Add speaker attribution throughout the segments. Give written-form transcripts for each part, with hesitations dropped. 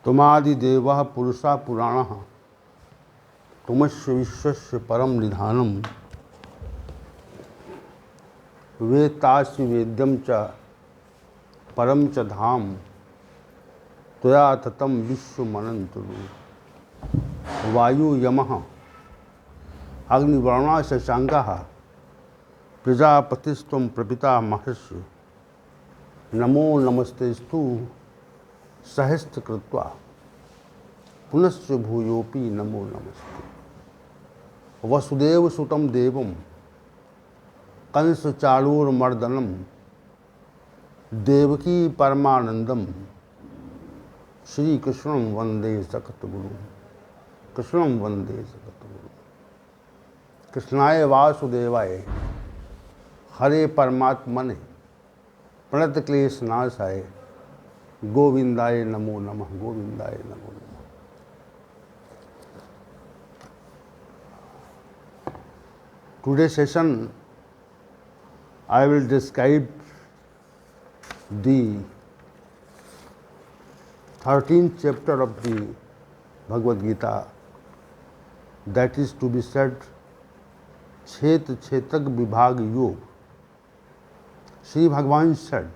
Speaker 1: तुमादिदेवः पुरुषः पुराणः तुमस्य विश्वस्य परम निधानम वेत्तासि वेद्यं च परम च धाम त्वया ततं विश्वमनन्तरु वायु यमः अग्निवर्णः शशाङ्कः प्रजापतिस्त्वं प्रपितामहस्य नमो नमस्तेस्तु सहस्रकृत्वा पुनश्च भूयोपि नमो नमस्ते। वसुदेव सुतं देवं कंस चाणूरमर्दनं देवकी परमानंदम श्री कृष्णं वंदे जगद्गुरुं कृष्णं वंदे जगद्गुरुं। कृष्णाय वासुदेवाय हरे परमात्मने प्रणत क्लेशनाशाय गोविंदाय नमो नमः गोविंदाय नमो नमः। Today's session I will describe the 13th chapter of the Bhagwadgita, that is to be said Chetrachtragyavibhagyoga. Sri Bhagavan said,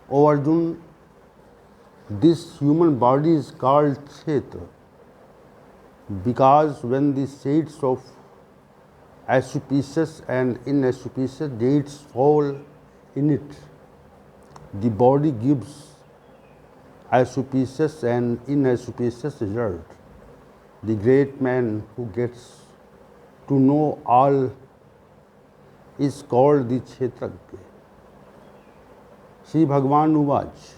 Speaker 1: O Arjun, this human body is called Chetra because when the shades of auspicious and inauspicious dates fall in it, the body gives auspicious and inauspicious result. The great man who gets to know all is called the Chetragya. Sri Bhagavan Uvach,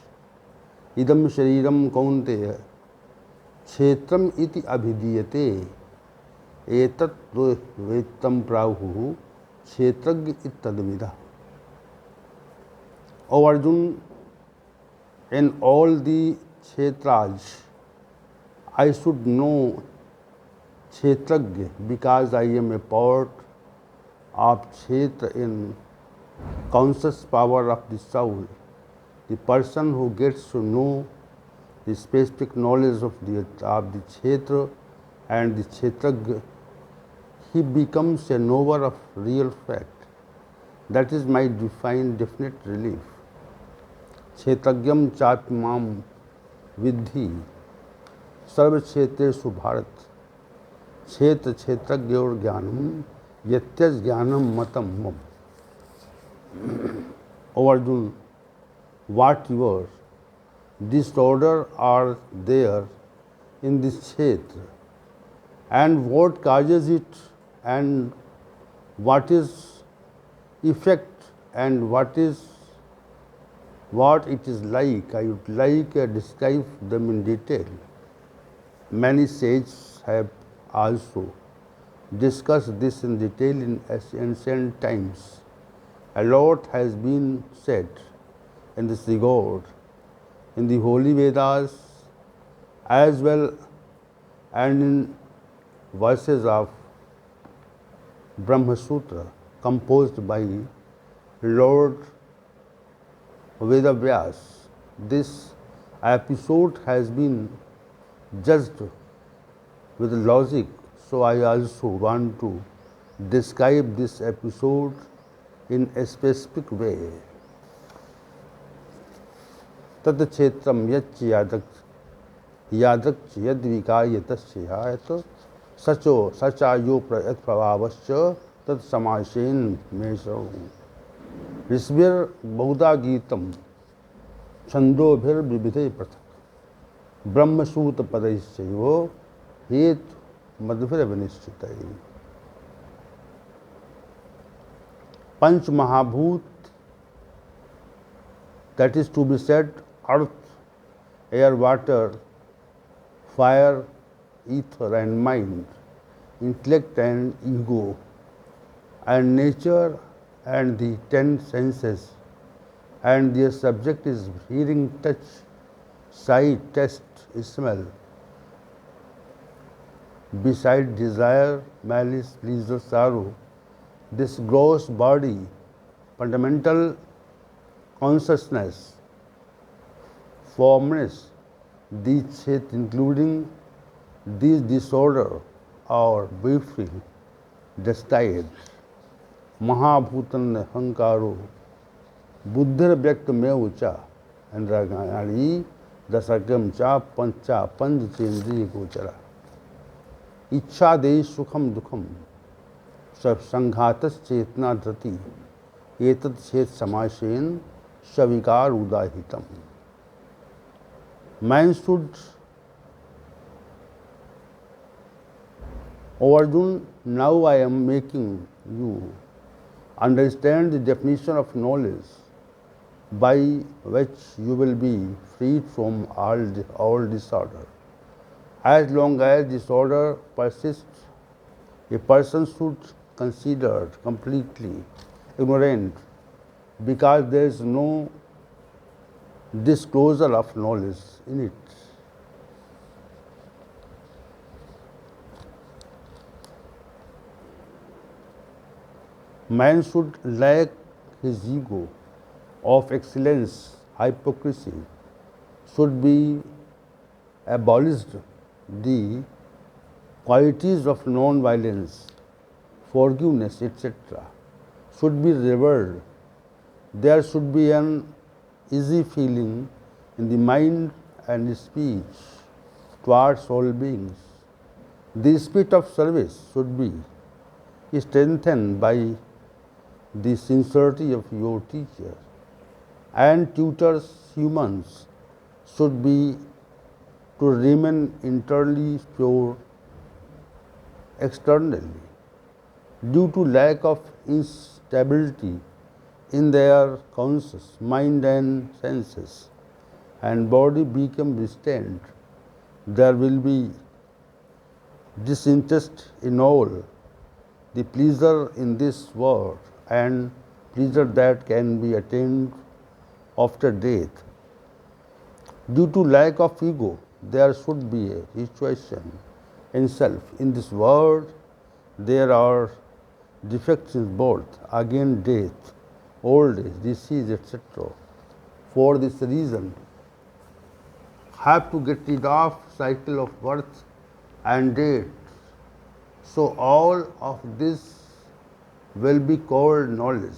Speaker 1: idam shariram kaunteya क्षेत्रम इति अभिधीयते एतत् वेत्तम प्राहुः क्षेत्रज्ञ इत्तद्विदः. O Arjun, in all the kshetras I should know Chetragya because I am a part of Kshetra in conscious power of the soul. The person who gets to know the specific knowledge of the Kshetra and the Chetragya, he becomes a knower of real fact. That is my definite relief. Kshetragyam chapimam vidhi sarva kshetreshu bharat kshetra kshetragyor jnanam yatyas jnanam matam mam. O Arjun, what yours disorder are there in this kshetra, and what causes it, and what is effect, and what it is like. I would like to describe them in detail. Many sages have also discussed this in detail in ancient times. A lot has been said in this regard in the holy Vedas as well and in verses of Brahma Sutra composed by Lord Vedavyas. This episode has been judged with logic, so I also want to describe this episode in a specific way. Tad kshetram yach yadakch yadvikaya tasyayat sachayo prayat pravavascha tad samashen meshav. Risbir Bhagwadgitam Chandobhir Vibhite Prathak Brahma Suta Padaisyayo Het Madhvira Vinishchitai. Panch Mahabhut, that is to be said, earth, air, water, fire, ether and mind, intellect and ego, and nature and the 10 senses, and their subject is hearing, touch, sight, taste, smell. Beside desire, malice, pleasure, sorrow, this gross body, fundamental consciousness, formless, these kshetra, including these disorder are briefly described. Mahabhutan hankaro, buddhir vyakt me ucha, and ragari dasakam cha pancha panch chendriya gochara. Ichha de sukham dukham, sanghatas chetna drati, etat chet samashen shavikar udahitam. Man should, O Arjun, now I am making you understand the definition of knowledge by which you will be freed from all disorder. As long as disorder persists, a person should consider completely ignorant because there is no disclosure of knowledge in it. Man should lack his ego of excellence, hypocrisy, should be abolished. The qualities of non-violence, forgiveness, etc. should be revered. There should be an easy feeling in the mind and speech towards all beings. The spirit of service should be strengthened by the sincerity of your teacher, and tutors. Humans should be to remain internally pure externally. Due to lack of instability in their conscious mind and senses, and body become restrained, there will be disinterest in all the pleasure in this world and pleasure that can be attained after death. Due to lack of ego, there should be a situation in self. In this world, there are defects in birth, again death, old age, disease, etc. For this reason, have to get rid of cycle of birth and death. So all of this will be called knowledge.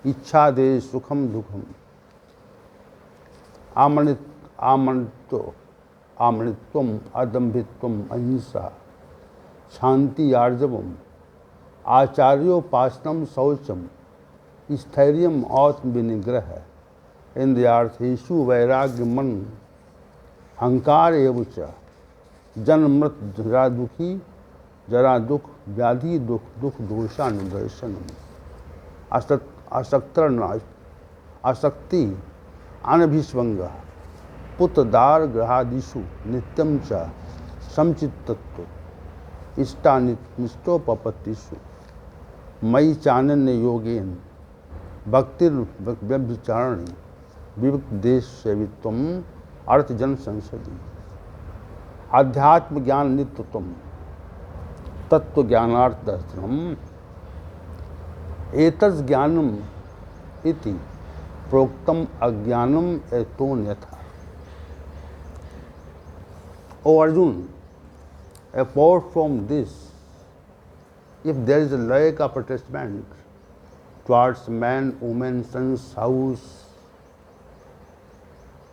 Speaker 1: Ichha de sukham dukham. Amanitvam, adambhitvam, ahimsa, shanti arjavam, acharyopasnam saucham, स्थैर्यम आत्म विनिग्रह. In the earth, Ishu vairagya man, hankar evucha, जन्म मृत जरा दुखी, जरा दुख, व्याधि दुख, दुख दोषा निदर्शनम. आसक्ति अनभिस्वंग, पुत्रदार ग्रहादिषु नित्यम च समचित्तत्व, इष्टानिष्टोपपत्तिषु, मयि चानन्य योगेन भक्तिर्व्यभिचारिणी, विविक्त देश सेवित्वम अर्थ जन संसदी. आध्यात्म ज्ञान नित्यत्वम, तत्व ज्ञानार्थ दर्शनम, एतस् ज्ञानम इति प्रोक्तम अज्ञानम एतोन्यथा. O Arjun, apart from this, if there is a lack of attachment towards man, woman, sons, house,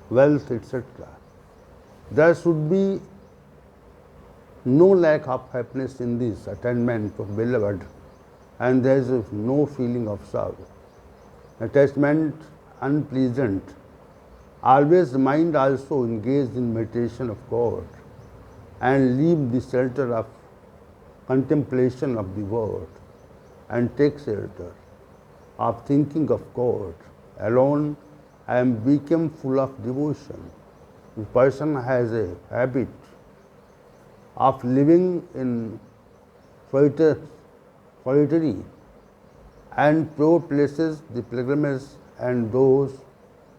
Speaker 1: wealth, etc., there should be no lack of happiness in this attainment of beloved, and there is no feeling of sorrow. Attachment unpleasant. Always the mind also engaged in meditation of God and leave the shelter of contemplation of the world and take shelter of thinking of God alone and become full of devotion. The person has a habit of living in solitary and pure places, the pilgrimage, and those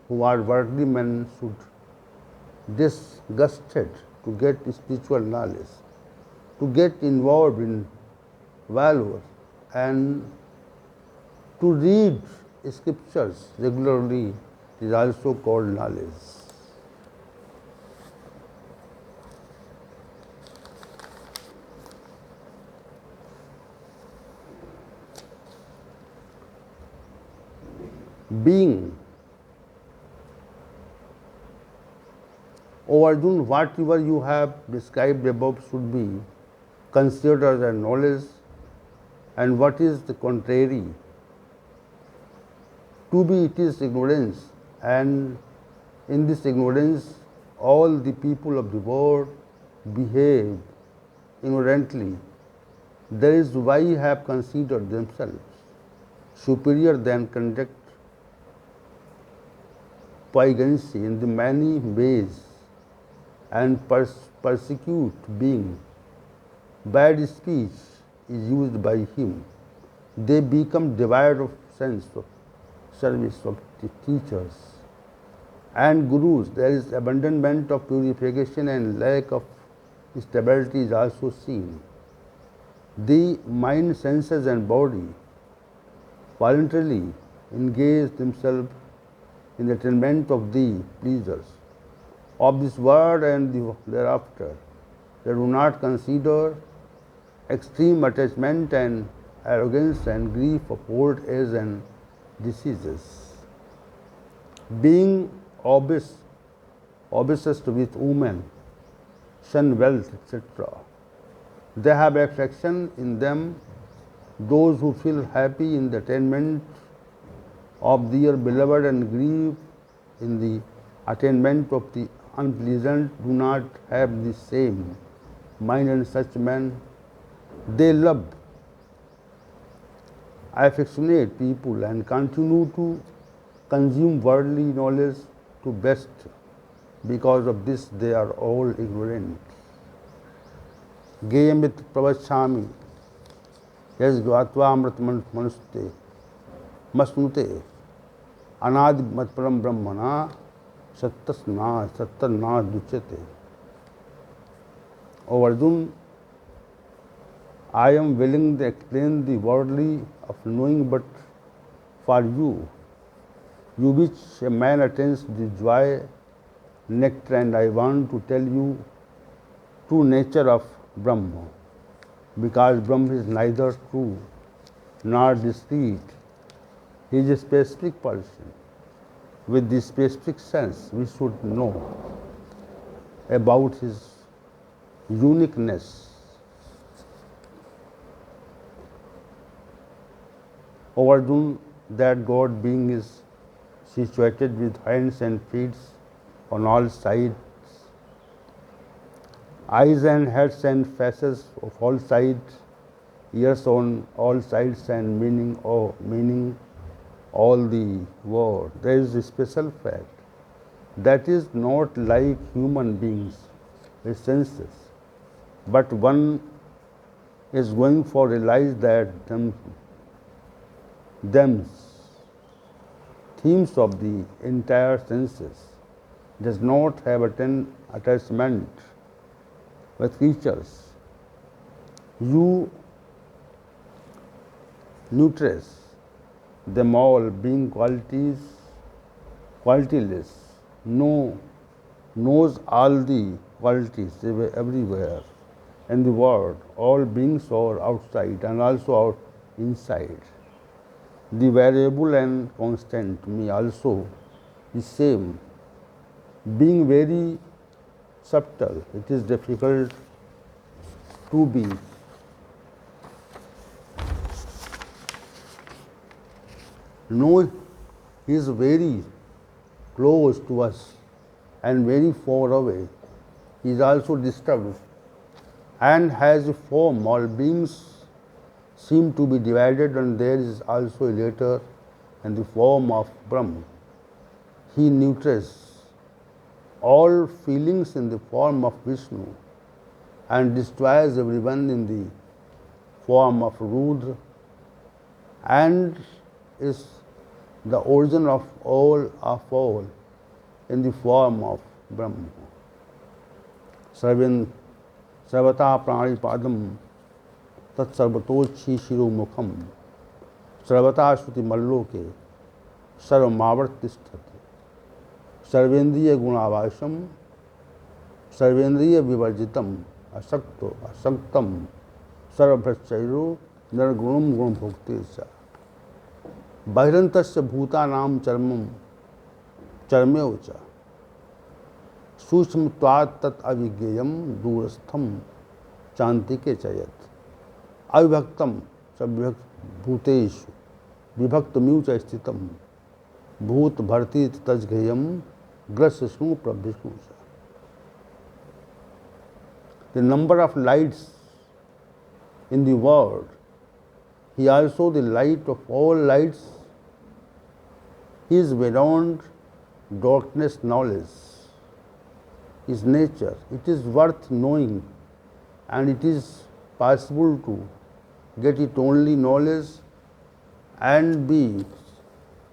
Speaker 1: who are worldly men should disgusted to get spiritual knowledge, to get involved in valor, and to read scriptures regularly is also called knowledge. Being. O Arjun, whatever you have described above should be considered as knowledge, and what is the contrary? To be it is ignorance, and in this ignorance all the people of the world behave ignorantly. That is why have considered themselves superior than conduct poignancy in the many ways and persecute being. Bad speech is used by him. They become devoid of sense of service of the teachers and gurus. There is abandonment of purification and lack of stability is also seen. The mind, senses and body voluntarily engage themselves in the attainment of the pleasures of this world and the thereafter. They do not consider extreme attachment and arrogance and grief of old age and diseases. Being obsessed with women, shun wealth, etc. They have attraction in them. Those who feel happy in the attainment of their beloved and grieve in the attainment of the unpleasant do not have the same mind, and such men, they love affectionate people and continue to consume worldly knowledge to best. Because of this they are all ignorant. Geyamit pravachami yas gvatva amrit manuste masnute anadi matparam brahmana sattasna duchyate. O Arjun, I am willing to explain the worldly of knowing, but for you which a man attains the joy nectar, and I want to tell you true nature of Brahma, because Brahma is neither true nor discrete. He is a specific person. With this specific sense, we should know about his uniqueness. O Arjun, that God being is situated with hands and feet on all sides, eyes and heads and faces of all sides, ears on all sides, and meaning all the world. There is a special fact that is not like human beings with senses, but one is going for realize that them themes of the entire senses does not have attachment with creatures. You nutress them all, being qualityless, knows all the qualities everywhere in the world. All beings are outside and also out inside. The variable and constant, me also is same. Being very subtle, it is difficult to be know. He is very close to us and very far away. He is also disturbed and has a form. All beings seem to be divided, and there is also a later in the form of Brahma. He nurtures all feelings in the form of Vishnu and destroys everyone in the form of Rudra, and is the origin of all in the form of Brahma. Sarvata pranipadam tat sarvatochi shiromukam sarvata shruti malloke sarvamavartisthati. सर्वेंद्रिय गुणावासम सर्वेंद्रिय विवर्जितम असक्तम सर्वभ्रष्टैरो निर्गुणम गुण भोक्ते च बहिरंतस्य भूतानाम चर्म्यव च सूक्ष्मत्वात् तत् अविज्ञेयम दूरस्थम चांतिके च यत् अविभक्तम च भूतेषु विभक्तमिव च स्थितम भूत भर्ती तज्ञेयम ग्रस स्नु प्रभृष्णु च. The number of lights in the world, he also the light of all lights. He is beyond darkness knowledge. His nature, it is worth knowing, and it is possible to get it only knowledge and be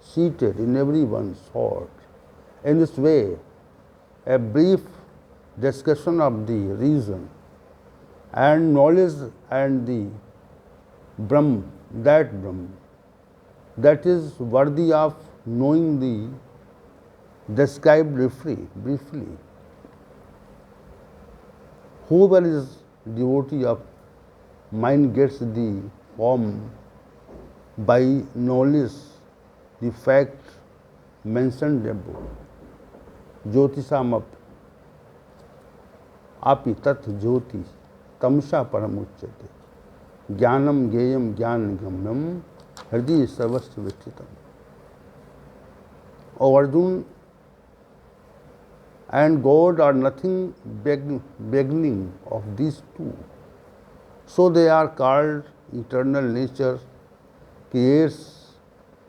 Speaker 1: seated in everyone's heart. In this way, a brief discussion of the reason and knowledge and the Brahm, that is worthy of knowing the described briefly. Whoever is devotee of mind gets the form by knowledge, the fact mentioned above. Jyotisamap api tat jyoti tamsa paramuchyate jnanam geyam jnanagamyam hriday sarvasya vishtitam. O Arjun, and God are nothing beginning of these two. So they are called eternal nature, creates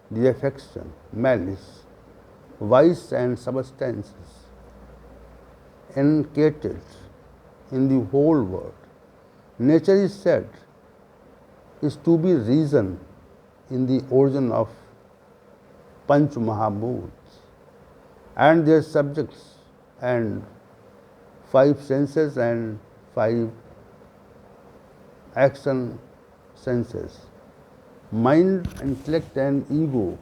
Speaker 1: the affection, malice, vice and substances encated in the whole world. Nature is said is to be reason in the origin of Panch Mahabhuts and their subjects and five senses and five action senses. Mind, intellect and ego.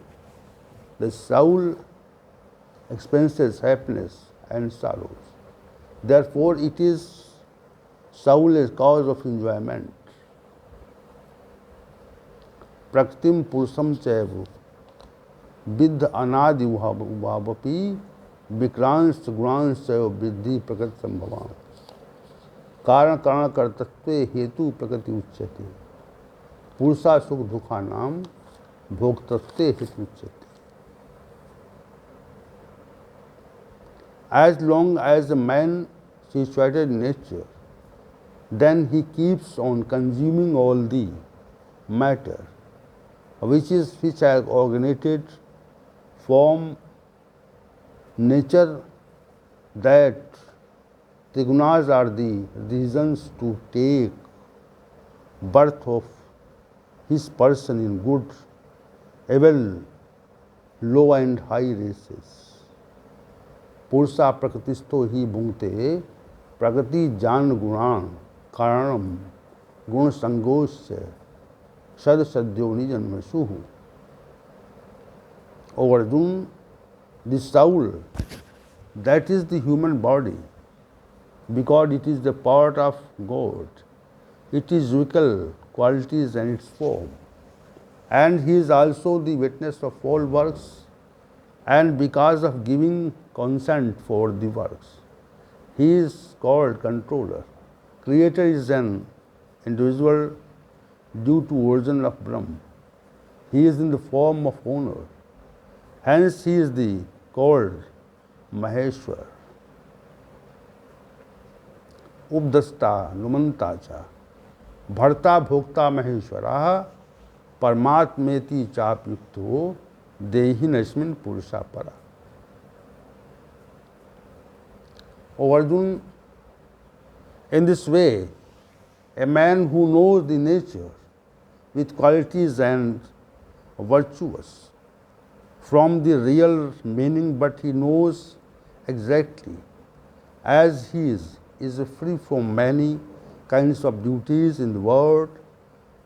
Speaker 1: The soul experiences happiness and sorrows. Therefore, it is soul is cause of enjoyment. Prakritim purusham chaiva vidh anadi ubhavapi vikrans gurans chaiva vidhi prakriti sambhavam karan karana kartatve hetu prakriti uchyate purusha sukh dukhanam bhoktatve hetu uchyate. As long as a man situated in nature, then he keeps on consuming all the matter which has originated from nature, that the gunas are the reasons to take birth of his person in good, evil, low and high races. Purusha prakritisto hi bhungte prakriti jan gunan karanam gun sangosya sad sadyoni janmasuhu. O Arjun, the soul, that is the human body, because it is the part of God. It is vehicle, qualities and its form. And he is also the witness of all works, and because of giving consent for the works, he is called controller. Creator is an individual due to origin of Brahm. He is in the form of owner. Hence he is the called Maheshwar. Updasta numanta cha bharta bhokta maheshwara parmatmeti chapyukto dehinasmin purusha para. O Arjun, in this way, a man who knows the nature with qualities and virtuous from the real meaning, but he knows exactly as he is free from many kinds of duties in the world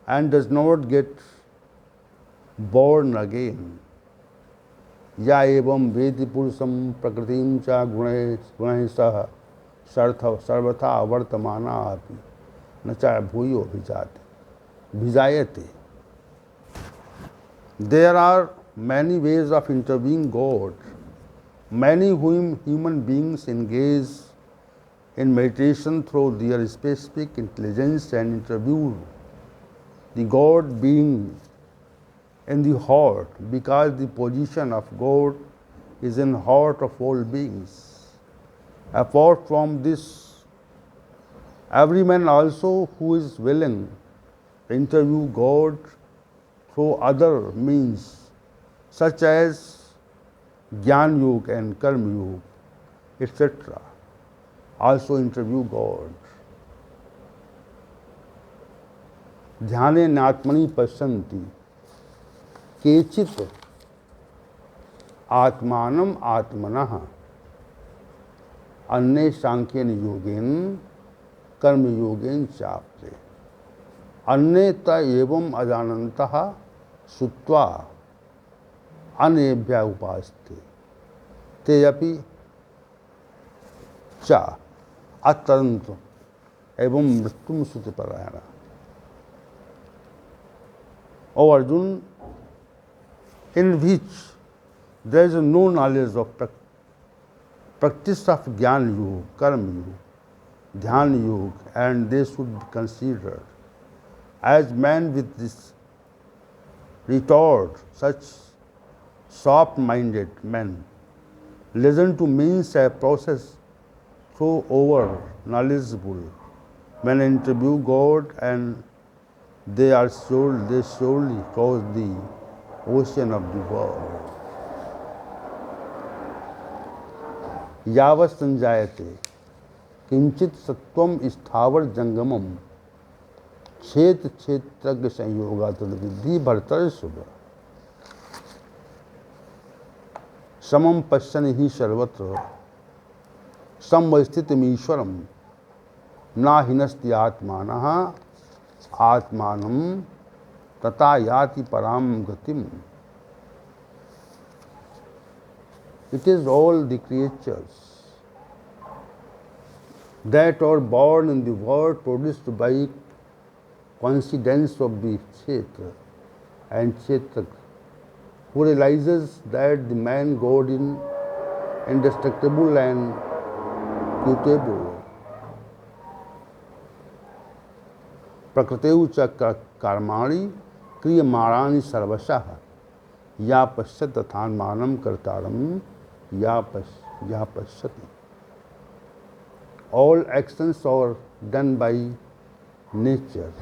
Speaker 1: and does not get born again. या एवं वेति पुरुषम प्रकृतिं च गुणैः सह सर्वथा वर्तमाना अपि न च भूयो भिजायते. There are many ways of interviewing God. Many human beings engage in meditation through their specific intelligence and interview the God being in the heart, because the position of God is in the heart of all beings. Apart from this, every man also who is willing to interview God through other means, such as Jnana Yoga and Karma Yoga, etc., also interview God. ध्याने नात्मनि पश्यन्ति केचित् आत्मानम् आत्मनः अन्ये सांख्येन योगेन कर्म योगेन चाप्ते अन्ये त एवं अजानन्तः श्रुत्वा अनेभ्यः उपासते ते अपि च अतरन्तम् एवं मृत्युं श्रुतिपरायणः. O Arjun, in which there is no knowledge of practice of Jnana Yoga, Karma Yoga, Dhyana Yoga, and they should be considered as men with this retort. Such soft-minded men listen to means a process through over knowledgeable men interview God, and they surely cause the ocean of the world. यावत् संजायते किंचित सत्वम स्थावर जंगमम क्षेत्र क्षेत्रज्ञ संयोगा तद्विद्धि भर्तर्षभ. समम पश्यन् हि सर्वत्र समवस्थितमीश्वरम न हिनस्ति आत्मानः आत्मानं तथा याति पराम गतिम. It is all the creatures that are born in the world produced by coincidence of the Kshetra and Chetrak, who realizes that the man God is indestructible and mutable. प्रकृतेउ च कर्माणि क्रियमाणानि सर्वशः या पश्यति तथात्मानं कर्तारं या पश्यति. All actions are done by nature.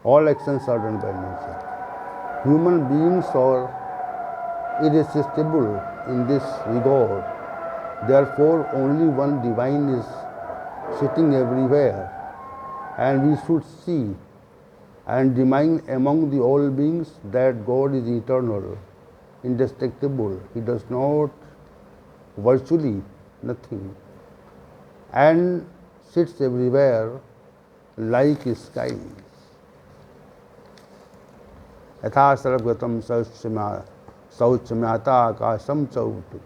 Speaker 1: All actions are done by nature. Human beings are irresistible in this regard. Therefore, only one divine is sitting everywhere, and we should see and remind among the all beings that God is eternal, indestructible. He does not virtually nothing, and sits everywhere like sky. यथा सर्वगतं शौचम्याता आकाशम चौपते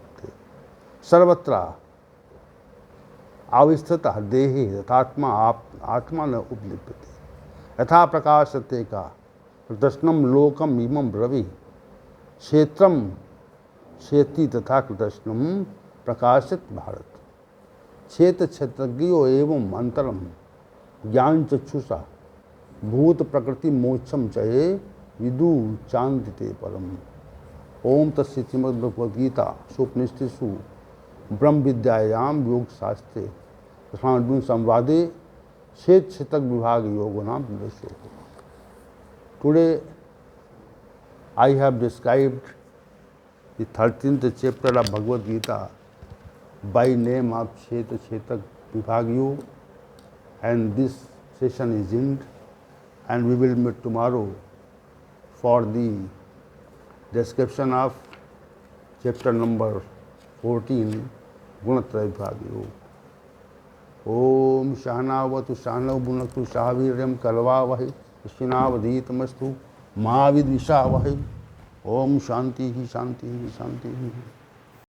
Speaker 1: सर्वत्र अवस्थितः देहे तथात्मा आत्मा न उपलिप्यते. यथा प्रकाशते का कृष्णम लोकम इमं रवि क्षेत्रम क्षेति तथा कृष्णम प्रकाशित भारत. क्षेत्र क्षेत्रज्ञो एवं अंतरम ज्ञान चक्षुषा भूत प्रकृति मोक्षम चये विदु चांदिते परम. ओम तत्सत् श्रीमद्भगवद्गीता उपनिषत्सु ब्रह्म विद्यायाम योग शास्त्रे कृष्णार्जुन संवादे Chetrachtragyavibhagyoga नाम विषय. Today I have described the 13th chapter of Bhagwadgita by name of Chetrachtragyavibhagyoga, and this session is ended, and we will meet tomorrow for the description of chapter number 14, Gunatraya Vibhagyoga. ओम सहनावतु सहनौ भुनक्तु सह वीर्यं करवावहै. कृष्णावधीतमस्तु मा विद्विषावहै. Om Shanti Shanti Shanti.